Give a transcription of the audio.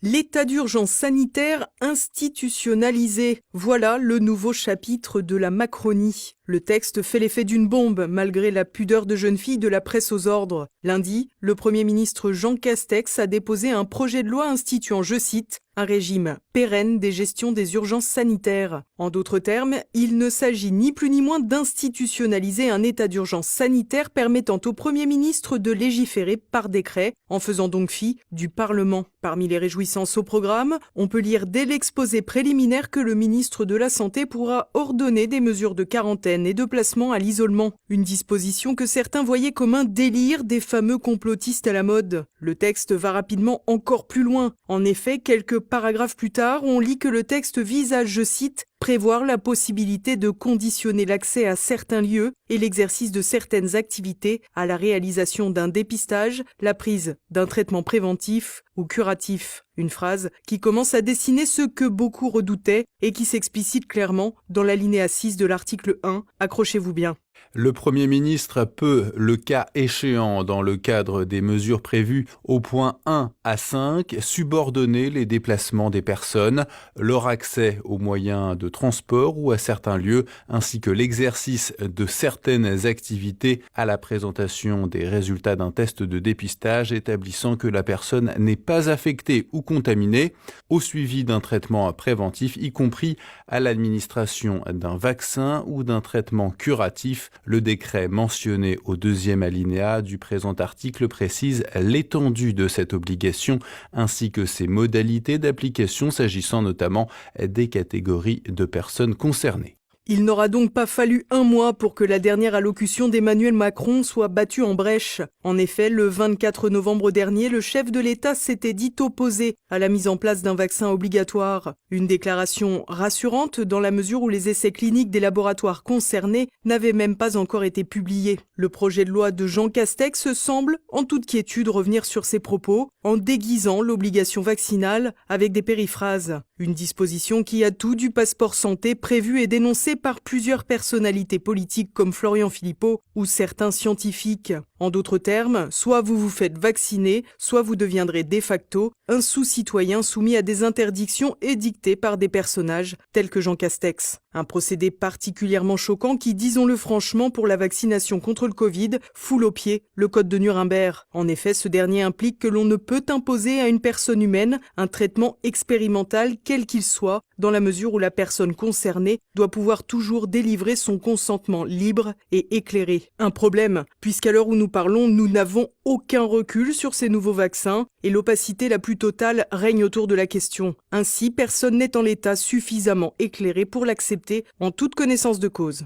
L'état d'urgence sanitaire institutionnalisé. Voilà le nouveau chapitre de la Macronie. Le texte fait l'effet d'une bombe, malgré la pudeur de jeune fille de la presse aux ordres. Lundi, le Premier ministre Jean Castex a déposé un projet de loi instituant, je cite, un régime pérenne des gestions des urgences sanitaires. En d'autres termes, il ne s'agit ni plus ni moins d'institutionnaliser un état d'urgence sanitaire permettant au Premier ministre de légiférer par décret, en faisant donc fi du Parlement. Parmi les réjouissances au programme, on peut lire dès l'exposé préliminaire que le ministre de la Santé pourra ordonner des mesures de quarantaine et de placement à l'isolement. Une disposition que certains voyaient comme un délire des fameux complotistes à la mode. Le texte va rapidement encore plus loin. En effet, quelques paragraphes plus tard, on lit que le texte vise à, je cite, prévoir la possibilité de conditionner l'accès à certains lieux et l'exercice de certaines activités à la réalisation d'un dépistage, la prise d'un traitement préventif ou curatif. Une phrase qui commence à dessiner ce que beaucoup redoutaient et qui s'explicite clairement dans l'alinéa 6 de l'article 1. Accrochez-vous bien. Le Premier ministre peut, le cas échéant dans le cadre des mesures prévues au point 1 à 5, subordonner les déplacements des personnes, leur accès aux moyens de transport ou à certains lieux, ainsi que l'exercice de certaines activités à la présentation des résultats d'un test de dépistage établissant que la personne n'est pas affectée ou contaminée, au suivi d'un traitement préventif, y compris à l'administration d'un vaccin ou d'un traitement curatif. Le décret mentionné au deuxième alinéa du présent article précise l'étendue de cette obligation ainsi que ses modalités d'application s'agissant notamment des catégories de personnes concernées. Il n'aura donc pas fallu un mois pour que la dernière allocution d'Emmanuel Macron soit battue en brèche. En effet, le 24 novembre dernier, le chef de l'État s'était dit opposé à la mise en place d'un vaccin obligatoire. Une déclaration rassurante dans la mesure où les essais cliniques des laboratoires concernés n'avaient même pas encore été publiés. Le projet de loi de Jean Castex semble, en toute quiétude, revenir sur ses propos en déguisant l'obligation vaccinale avec des périphrases. Une disposition qui a tout du passeport santé prévu et dénoncé par plusieurs personnalités politiques comme Florian Philippot ou certains scientifiques. En d'autres termes, soit vous vous faites vacciner, soit vous deviendrez de facto un sous-citoyen soumis à des interdictions édictées par des personnages tels que Jean Castex. Un procédé particulièrement choquant qui, disons-le franchement, pour la vaccination contre le Covid, foule aux pieds le code de Nuremberg. En effet, ce dernier implique que l'on ne peut imposer à une personne humaine un traitement expérimental quel qu'il soit, dans la mesure où la personne concernée doit pouvoir toujours délivrer son consentement libre et éclairé. Un problème, puisqu'à l'heure où nous parlons, nous n'avons aucun recul sur ces nouveaux vaccins et l'opacité la plus totale règne autour de la question. Ainsi, personne n'est en l'état suffisamment éclairé pour l'accepter en toute connaissance de cause.